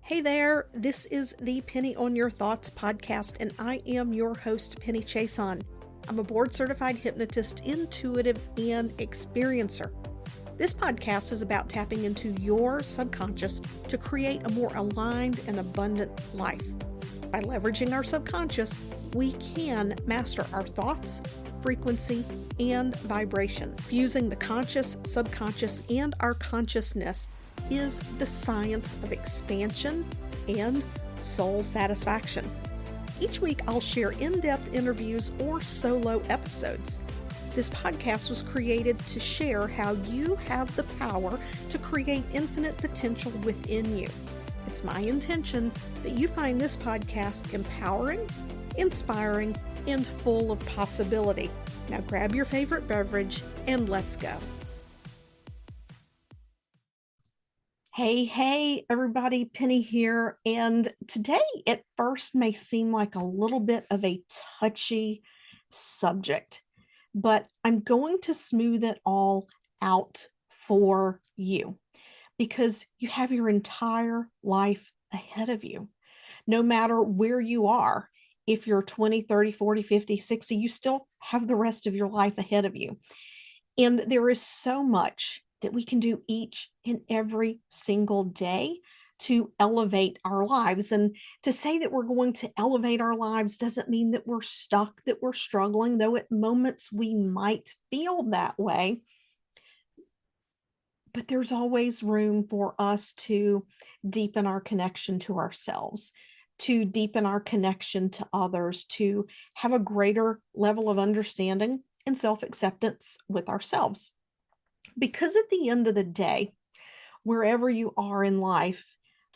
Hey there, this is the Penny on Your Thoughts podcast, and I am your host, Penny Chason. I'm a board-certified hypnotist, intuitive, and experiencer. This podcast is about tapping into your subconscious to create a more aligned and abundant life. By leveraging our subconscious, we can master our thoughts, frequency, and vibration. Fusing the conscious, subconscious, and our consciousness is the science of expansion and soul satisfaction. Each week, I'll share in-depth interviews or solo episodes. This podcast was created to share how you have the power to create infinite potential within you. It's my intention that you find this podcast empowering, inspiring, and full of possibility. Now grab your favorite beverage and let's go. Hey, everybody, Penny here. And today at first may seem like a little bit of a touchy subject, but I'm going to smooth it all out for you because you have your entire life ahead of you. No matter where you are, if you're 20, 30, 40, 50, 60, you still have the rest of your life ahead of you. And there is so much that we can do each and every single day to elevate our lives. And to say that we're going to elevate our lives doesn't mean that we're stuck, that we're struggling, though at moments we might feel that way. But there's always room for us to deepen our connection to ourselves, to deepen our connection to others, to have a greater level of understanding and self-acceptance with ourselves. Because at the end of the day, wherever you are in life,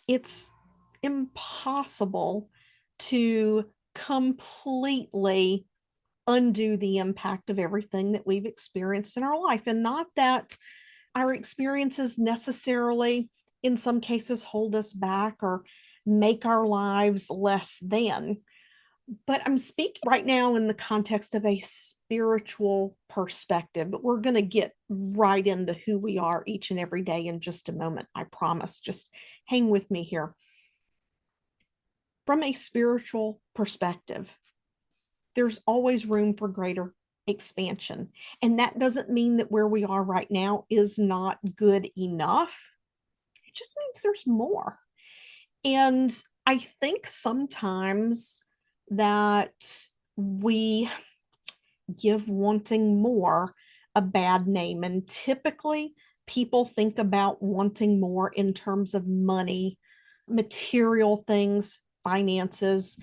it's impossible to completely undo the impact of everything that we've experienced in our life. And not that our experiences necessarily, in some cases, hold us back or make our lives less than. But I'm speaking right now in the context of a spiritual perspective, but we're going to get right into who we are each and every day in just a moment. I promise. Just hang with me here. From a spiritual perspective, there's always room for greater expansion. And that doesn't mean that where we are right now is not good enough. It just means there's more. And I think sometimes that we give wanting more a bad name. And typically people think about wanting more in terms of money, material things, finances,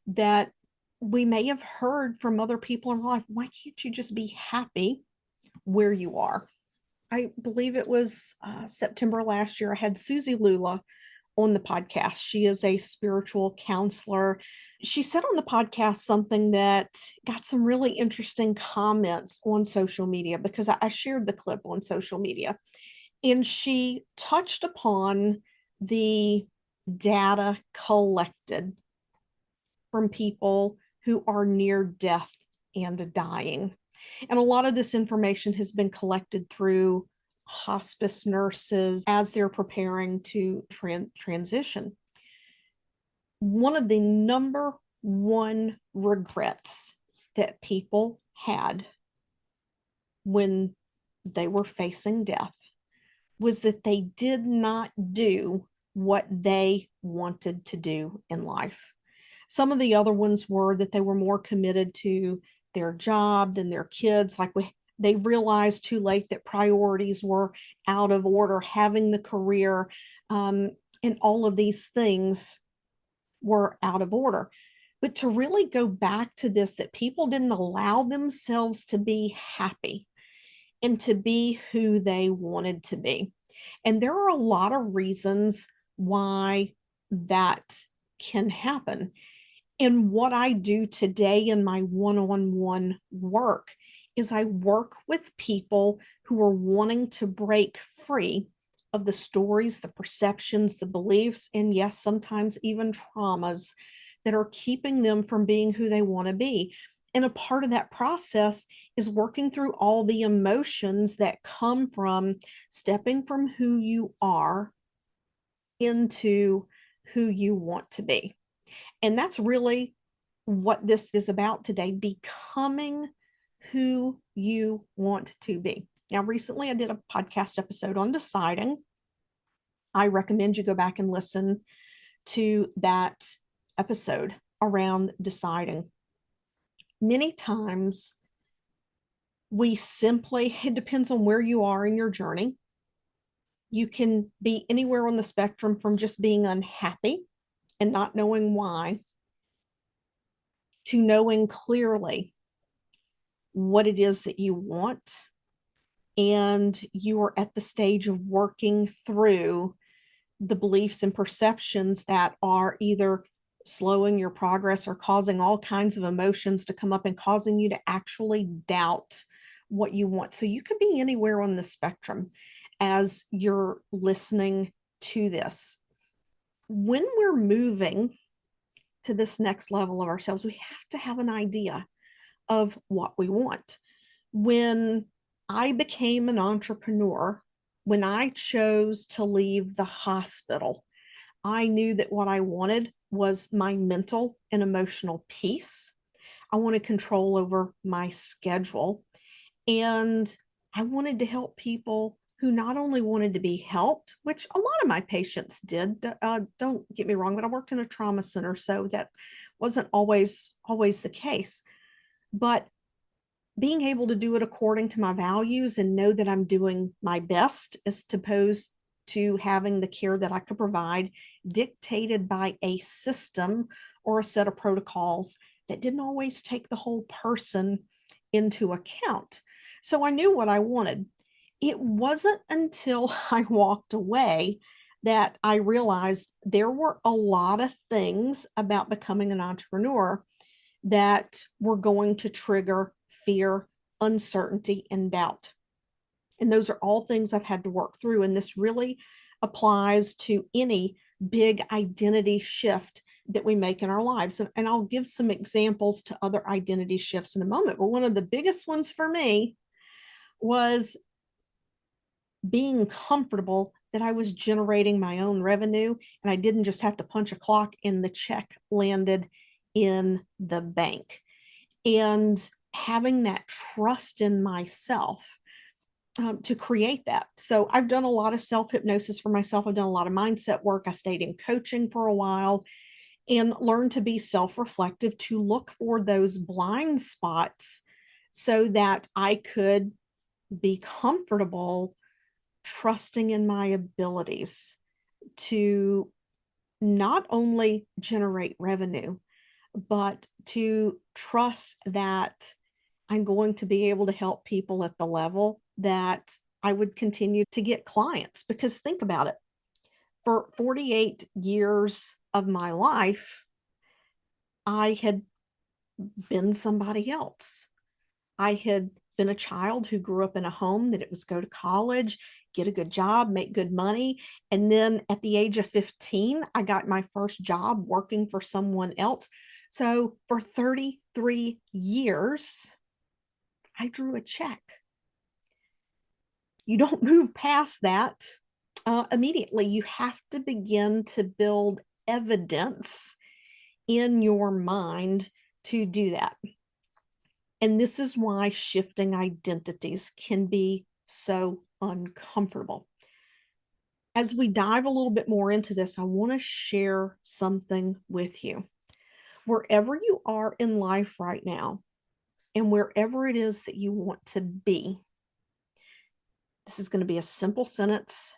that we may have heard from other people in life. Why can't you just be happy where you are? I believe it was September last year, I had Susie Lula on the podcast. She is a spiritual counselor. She said on the podcast something that got some really interesting comments on social media because I shared the clip on social media. And she touched upon the data collected from people who are near death and dying. And a lot of this information has been collected through hospice nurses as they're preparing to transition. One of the number one regrets that people had when they were facing death was that they did not do what they wanted to do in life. Some of the other ones were that they were more committed to their job than their kids. They realized too late that priorities were out of order, having the career, and all of these things were out of order. But to really go back to this, that people didn't allow themselves to be happy and to be who they wanted to be. And there are a lot of reasons why that can happen. And what I do today in my one-on-one work is I work with people who are wanting to break free of the stories, the perceptions, the beliefs, and yes, sometimes even traumas that are keeping them from being who they want to be. And a part of that process is working through all the emotions that come from stepping from who you are into who you want to be. And that's really what this is about today, becoming who you want to be. Now, recently I did a podcast episode on deciding. I recommend you go back and listen to that episode around deciding. Many times we simply, it depends on where you are in your journey. You can be anywhere on the spectrum from just being unhappy and not knowing why to knowing clearly what it is that you want. And you are at the stage of working through the beliefs and perceptions that are either slowing your progress or causing all kinds of emotions to come up and causing you to actually doubt what you want. So you could be anywhere on the spectrum as you're listening to this. When we're moving to this next level of ourselves, we have to have an idea of what we want. When I became an entrepreneur, when I chose to leave the hospital, I knew that what I wanted was my mental and emotional peace. I wanted control over my schedule. And I wanted to help people who not only wanted to be helped, which a lot of my patients did. Don't get me wrong, but I worked in a trauma center, so that wasn't always the case. But being able to do it according to my values and know that I'm doing my best as opposed to having the care that I could provide dictated by a system or a set of protocols that didn't always take the whole person into account. So I knew what I wanted. It wasn't until I walked away that I realized there were a lot of things about becoming an entrepreneur that were going to trigger fear, uncertainty, and doubt. And those are all things I've had to work through. And this really applies to any big identity shift that we make in our lives. And I'll give some examples to other identity shifts in a moment. But one of the biggest ones for me was being comfortable that I was generating my own revenue and I didn't just have to punch a clock and the check landed in the bank. And having that trust in myself to create that. So I've done a lot of self-hypnosis for myself. I've done a lot of mindset work. I stayed in coaching for a while and learned to be self-reflective, to look for those blind spots so that I could be comfortable trusting in my abilities to not only generate revenue, but to trust that I'm going to be able to help people at the level that I would continue to get clients. Because think about it, for 48 years of my life, I had been somebody else. I had been a child who grew up in a home that it was go to college, get a good job, make good money. And then at the age of 15, I got my first job working for someone else. So for 33 years, I drew a check. You don't move past that immediately. You have to begin to build evidence in your mind to do that. And this is why shifting identities can be so uncomfortable. As we dive a little bit more into this, I want to share something with you. Wherever you are in life right now, and wherever it is that you want to be, this is going to be a simple sentence,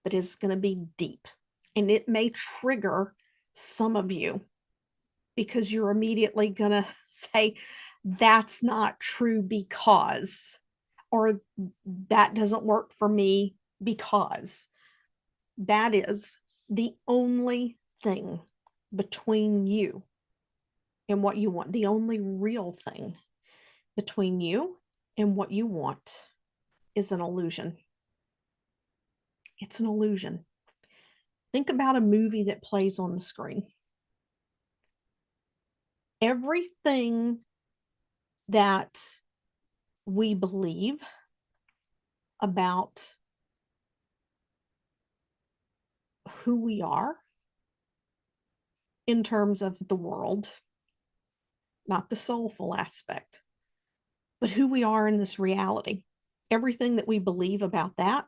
but it's going to be deep. And it may trigger some of you because you're immediately going to say, that's not true because, or that doesn't work for me because. That is the only thing between you and what you want. The only real thing between you and what you want is an illusion. It's an illusion. Think about a movie that plays on the screen. Everything that we believe about who we are in terms of the world, not the soulful aspect, but who we are in this reality. Everything that we believe about that,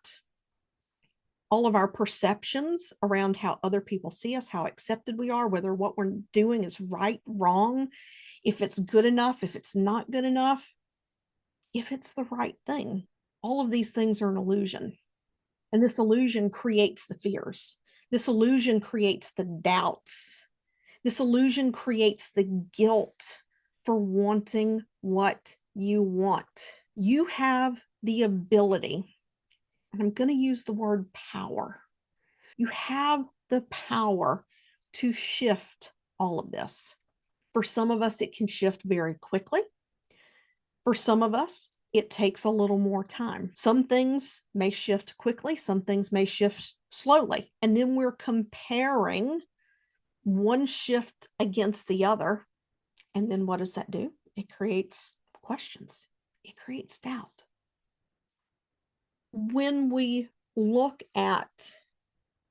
all of our perceptions around how other people see us, how accepted we are, whether what we're doing is right, wrong, if it's good enough, if it's not good enough, if it's the right thing. All of these things are an illusion. And this illusion creates the fears. This illusion creates the doubts. This illusion creates the guilt for wanting what you want. You have the ability, and I'm going to use the word power. You have the power to shift all of this. For some of us, it can shift very quickly. For some of us, it takes a little more time. Some things may shift quickly, some things may shift slowly. And then we're comparing one shift against the other. And then what does that do? It creates questions, it creates doubt. When we look at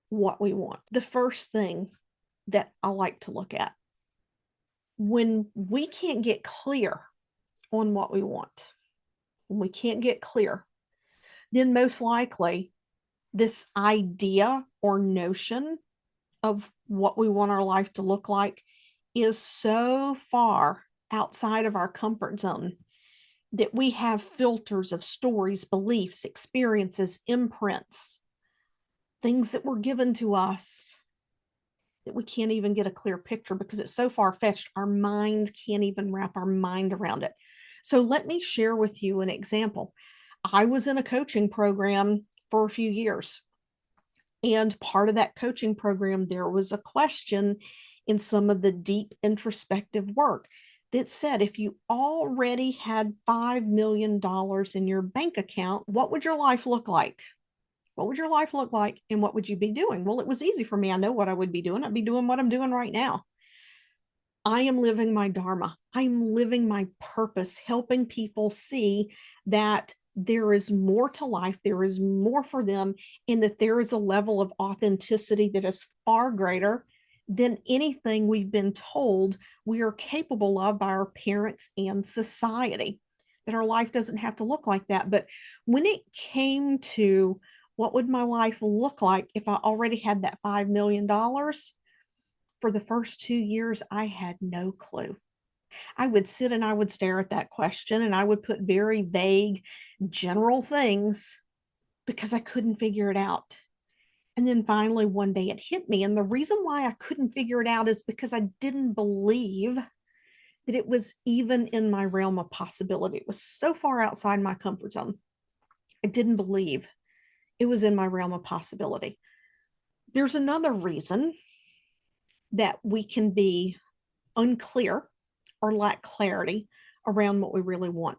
what we want, the first thing that I like to look at, when we can't get clear on what we want, when we can't get clear, then most likely this idea or notion of what we want our life to look like is so far outside of our comfort zone that we have filters of stories, beliefs, experiences, imprints, things that were given to us that we can't even get a clear picture because it's so far-fetched. Our mind can't even wrap our mind around it. So let me share with you an example. I was in a coaching program for a few years. And part of that coaching program, there was a question in some of the deep introspective work that said, if you already had $5 million in your bank account, what would your life look like? What would your life look like? And what would you be doing? Well, it was easy for me. I know what I would be doing. I'd be doing what I'm doing right now. I am living my dharma. I'm living my purpose, helping people see that there is more to life, there is more for them, and that there is a level of authenticity that is far greater than anything we've been told we are capable of by our parents and society, that our life doesn't have to look like that. But when it came to what would my life look like if I already had that $5 million, for the first 2 years, I had no clue. I would sit and I would stare at that question and I would put very vague, general things because I couldn't figure it out. And then finally, one day it hit me. And the reason why I couldn't figure it out is because I didn't believe that it was even in my realm of possibility. It was so far outside my comfort zone. I didn't believe it was in my realm of possibility. There's another reason that we can be unclear or lack clarity around what we really want.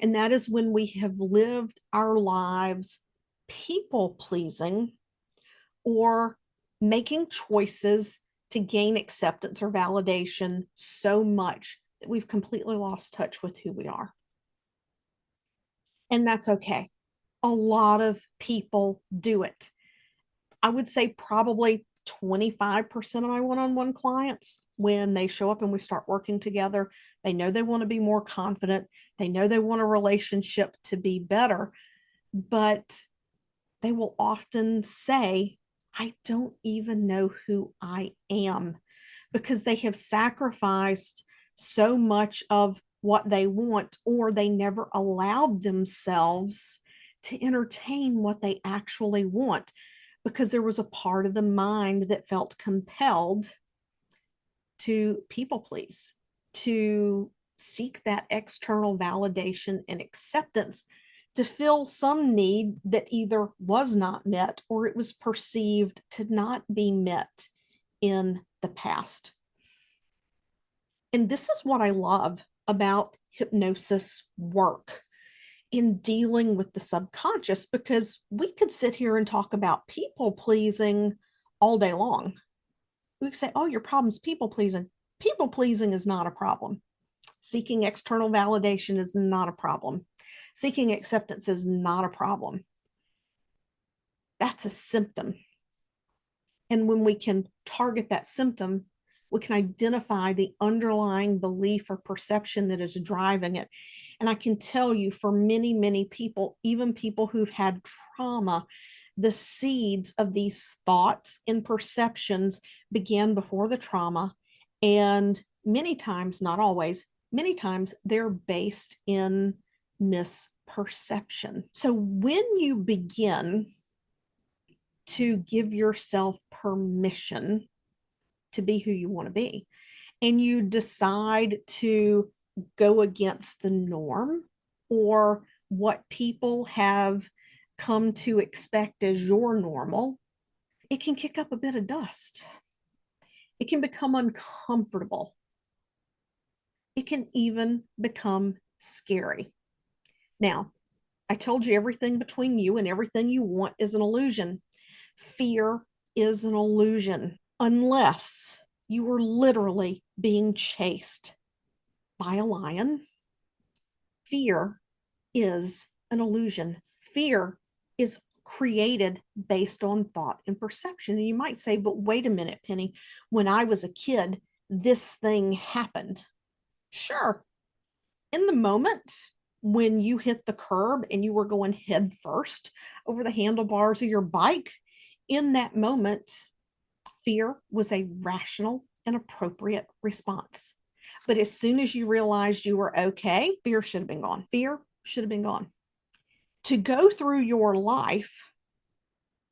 And that is when we have lived our lives people pleasing or making choices to gain acceptance or validation so much that we've completely lost touch with who we are. And that's okay. A lot of people do it. I would say probably 25% of my one-on-one clients, when they show up and we start working together, they know they want to be more confident. They know they want a relationship to be better, but they will often say, I don't even know who I am, because they have sacrificed so much of what they want, or they never allowed themselves to entertain what they actually want, because there was a part of the mind that felt compelled to people please, to seek that external validation and acceptance, to fill some need that either was not met or it was perceived to not be met in the past. And this is what I love about hypnosis work in dealing with the subconscious, because we could sit here and talk about people pleasing all day long. We could say, oh, your problem's people pleasing. People pleasing is not a problem. Seeking external validation is not a problem. Seeking acceptance is not a problem. That's a symptom. And when we can target that symptom, We can identify the underlying belief or perception that is driving it. And I can tell you, for many, many people, even people who've had trauma, the seeds of these thoughts and perceptions began before the trauma. And many times, not always, many times they're based in misperception. So when you begin to give yourself permission to be who you want to be, and you decide to go against the norm or what people have come to expect as your normal, it can kick up a bit of dust. It can become uncomfortable. It can even become scary. Now, I told you everything between you and everything you want is an illusion. Fear is an illusion unless you are literally being chased by a lion. Fear is an illusion. Fear is created based on thought and perception. And you might say, but wait a minute, Penny, when I was a kid, this thing happened. Sure. In the moment when you hit the curb and you were going head first over the handlebars of your bike, in that moment, fear was a rational and appropriate response. But as soon as you realized you were okay, fear should have been gone. Fear should have been gone. To go through your life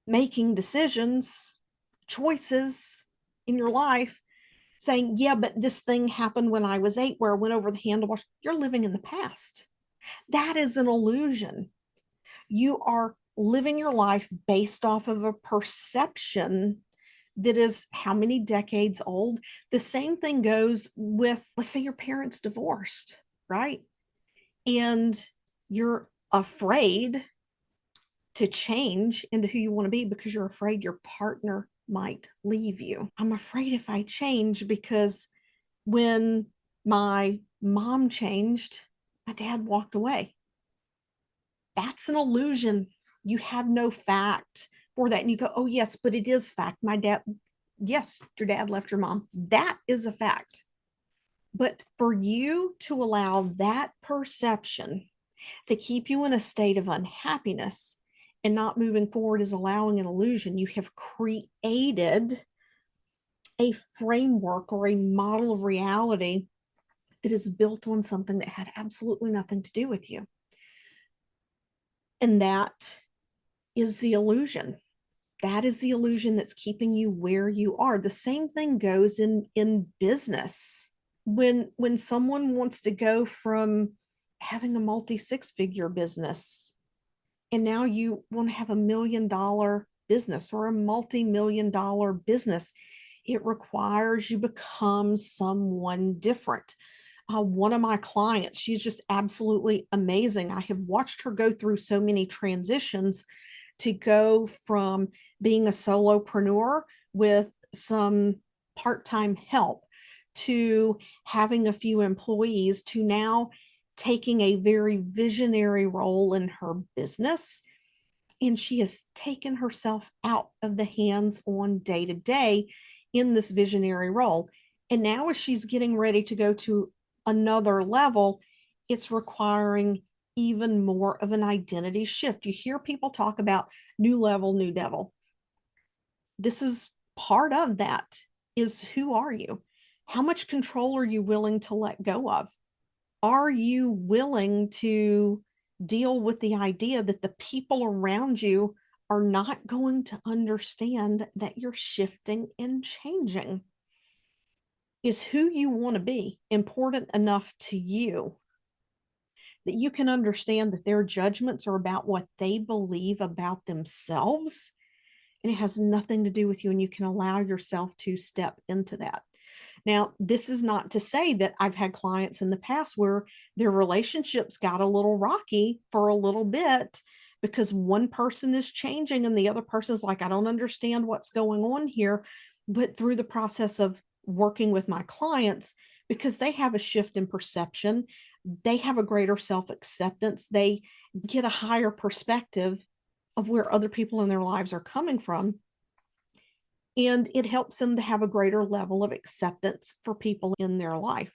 making decisions, choices in your life, saying, yeah, but this thing happened when I was 8 where I went over the handlebars, you're living in the past. That is an illusion. You are living your life based off of a perception that is how many decades old. The same thing goes with, let's say your parents divorced, right? And you're afraid to change into who you want to be because you're afraid your partner might leave you. I'm afraid if I change, because when my mom changed, my dad walked away. That's an illusion. You have no fact for that. And you go, oh, yes, but it is fact. My dad, yes, your dad left your mom. That is a fact. But for you to allow that perception to keep you in a state of unhappiness and not moving forward is allowing an illusion. You have created a framework or a model of reality that is built on something that had absolutely nothing to do with you. And that is the illusion. That is the illusion that's keeping you where you are. The same thing goes in business. When someone wants to go from having a multi-six-figure business and now you want to have $1 million business or a multi-million dollar business, it requires you become someone different. One of my clients, she's just absolutely amazing. I have watched her go through so many transitions to go from being a solopreneur with some part-time help to having a few employees to now taking a very visionary role in her business. And she has taken herself out of the hands-on day-to-day in this visionary role. And now as she's getting ready to go to another level, it's requiring even more of an identity shift. You hear people talk about new level, new devil. This is part of that, is who are you? How much control are you willing to let go of? Are you willing to deal with the idea that the people around you are not going to understand that you're shifting and changing? Is who you want to be important enough to you that you can understand that their judgments are about what they believe about themselves, and it has nothing to do with you, and you can allow yourself to step into that? Now, this is not to say that I've had clients in the past where their relationships got a little rocky for a little bit because one person is changing and the other person is like, I don't understand what's going on here. But through the process of working with my clients, because they have a shift in perception, they have a greater self-acceptance, they get a higher perspective of where other people in their lives are coming from. And it helps them to have a greater level of acceptance for people in their life.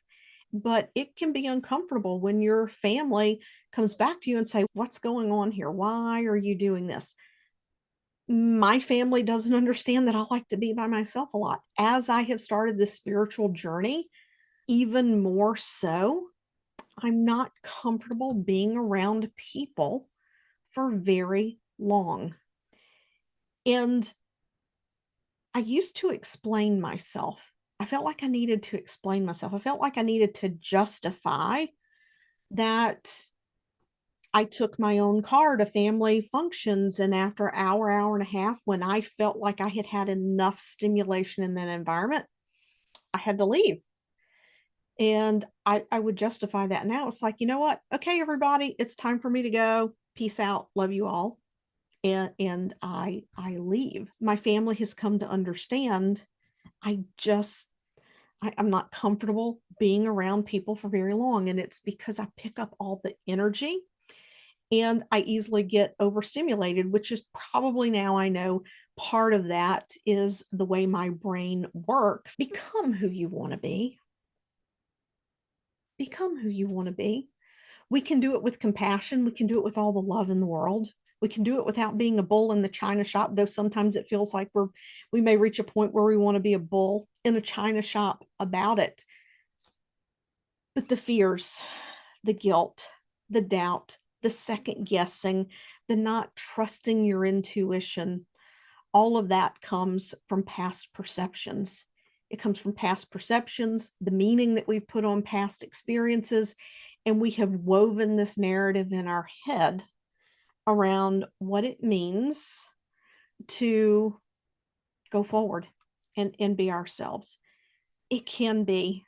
But it can be uncomfortable when your family comes back to you and say, what's going on here? Why are you doing this? My family doesn't understand that I like to be by myself a lot. As I have started this spiritual journey, even more so, I'm not comfortable being around people for very long. And I used to explain myself. I felt like I needed to explain myself. I felt like I needed to justify that I took my own car to family functions. And after an hour, hour and a half, when I felt like I had had enough stimulation in that environment, I had to leave. And I would justify that now. It's like, you know what? Okay, everybody, it's time for me to go. Peace out. Love you all. And I leave. My family has come to understand I'm not comfortable being around people for very long. And it's because I pick up all the energy and I easily get overstimulated, which is probably, now I know, part of that is the way my brain works. Become who you want to be. Become who you want to be. We can do it with compassion. We can do it with all the love in the world. We can do it without being a bull in the china shop, though sometimes it feels like we may reach a point where we want to be a bull in a china shop about it. But the fears, the guilt, the doubt, the second guessing, the not trusting your intuition, all of that comes from past perceptions. It comes from past perceptions, the meaning that we've put on past experiences, and we have woven this narrative in our head around what it means to go forward and be ourselves. It can be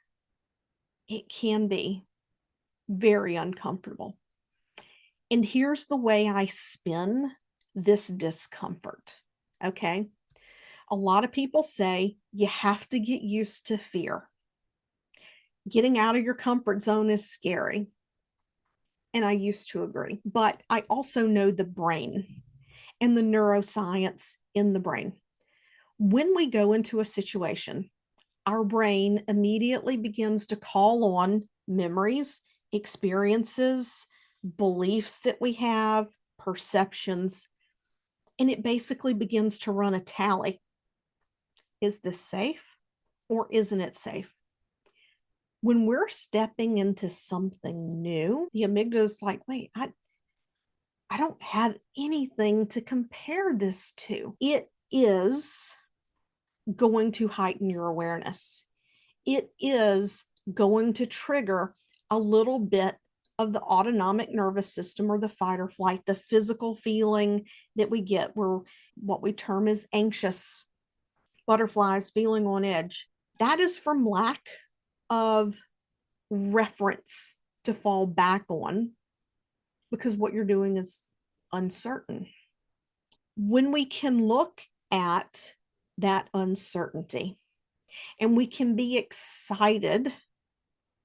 very uncomfortable. And here's the way I spin this discomfort. Okay. A lot of people say you have to get used to fear. Getting out of your comfort zone is scary. And I used to agree. But I also know the brain and the neuroscience in the brain. When we go into a situation, our brain immediately begins to call on memories, experiences, beliefs that we have, perceptions, and it basically begins to run a tally. Is this safe or isn't it safe? When we're stepping into something new, the amygdala is like, wait, I don't have anything to compare this to. It is going to heighten your awareness. It is going to trigger a little bit of the autonomic nervous system, or the fight or flight, the physical feeling that we get, where what we term as anxious, butterflies, feeling on edge. That is from lack of reference to fall back on, because what you're doing is uncertain. When we can look at that uncertainty and we can be excited,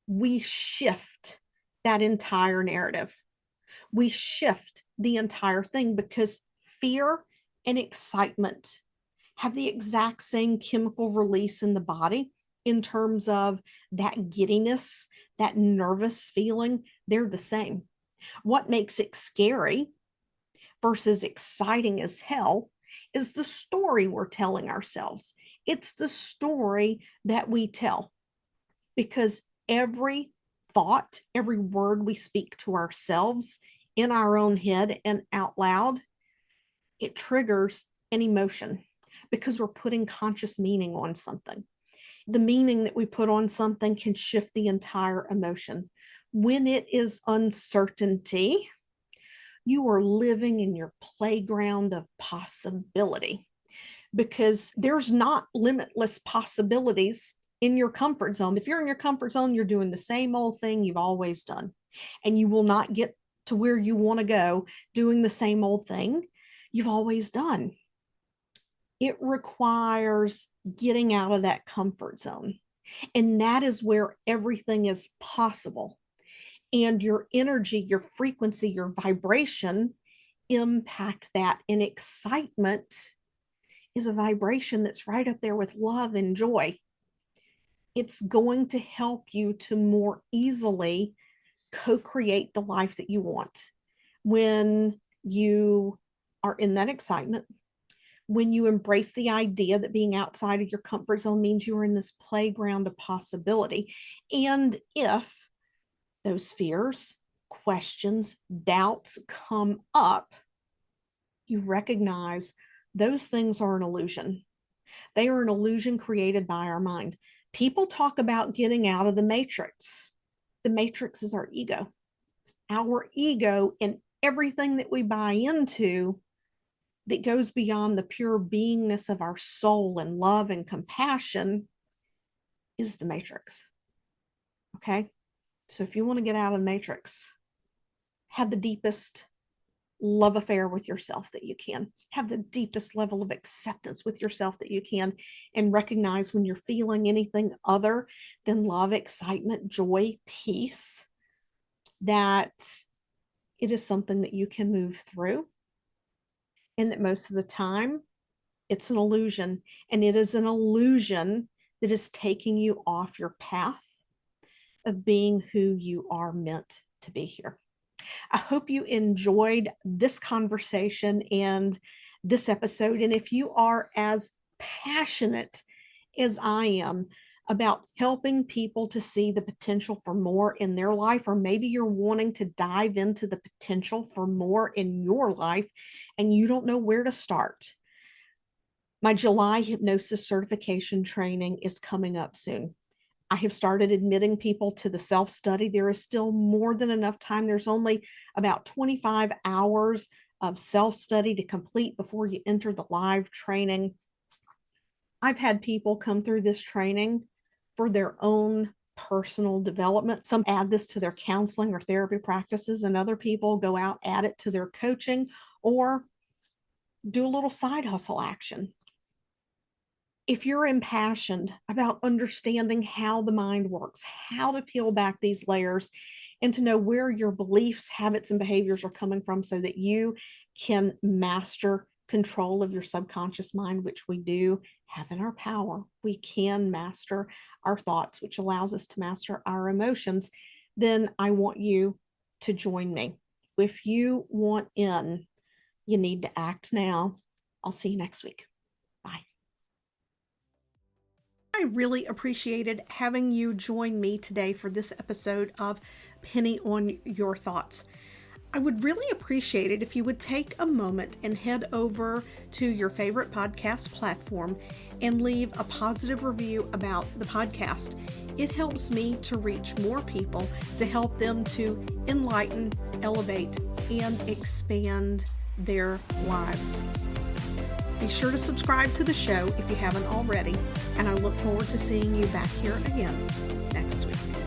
we shift that entire narrative. We shift the entire thing, because fear and excitement have the exact same chemical release in the body in terms of that giddiness, that nervous feeling. They're the same. What makes it scary versus exciting as hell is the story we're telling ourselves. It's the story that we tell, because every thought, every word we speak to ourselves in our own head and out loud, it triggers an emotion, because we're putting conscious meaning on something. The meaning that we put on something can shift the entire emotion. When it is uncertainty, you are living in your playground of possibility, because there's not limitless possibilities in your comfort zone. If you're in your comfort zone, you're doing the same old thing you've always done, and you will not get to where you want to go doing the same old thing you've always done. It requires getting out of that comfort zone. And that is where everything is possible. And your energy, your frequency, your vibration impact that. And excitement is a vibration that's right up there with love and joy. It's going to help you to more easily co-create the life that you want. When you are in that excitement, when you embrace the idea that being outside of your comfort zone means you are in this playground of possibility. And if those fears, questions, doubts come up, you recognize those things are an illusion. They are an illusion created by our mind. People talk about getting out of the matrix. The matrix is our ego. Our ego and everything that we buy into that goes beyond the pure beingness of our soul and love and compassion is the matrix. Okay? So if you want to get out of the matrix, have the deepest love affair with yourself that you can. Have the deepest level of acceptance with yourself that you can, and recognize when you're feeling anything other than love, excitement, joy, peace, that it is something that you can move through, and that most of the time it's an illusion, and it is an illusion that is taking you off your path of being who you are meant to be here. I hope you enjoyed this conversation and this episode. And if you are as passionate as I am about helping people to see the potential for more in their life, or maybe you're wanting to dive into the potential for more in your life and you don't know where to start, my July hypnosis certification training is coming up soon. I have started admitting people to the self-study. There is still more than enough time. There's only about 25 hours of self-study to complete before you enter the live training. I've had people come through this training for their own personal development. Some add this to their counseling or therapy practices, and other people go out, add it to their coaching, or do a little side hustle action. If you're impassioned about understanding how the mind works, how to peel back these layers, and to know where your beliefs, habits, and behaviors are coming from so that you can master control of your subconscious mind, which we do have in our power. We can master our thoughts, which allows us to master our emotions. Then I want you to join me. If you want in, you need to act now. I'll see you next week. Bye. I really appreciated having you join me today for this episode of Penny on Your Thoughts. I would really appreciate it if you would take a moment and head over to your favorite podcast platform and leave a positive review about the podcast. It helps me to reach more people, to help them to enlighten, elevate, and expand their lives. Be sure to subscribe to the show if you haven't already, and I look forward to seeing you back here again next week.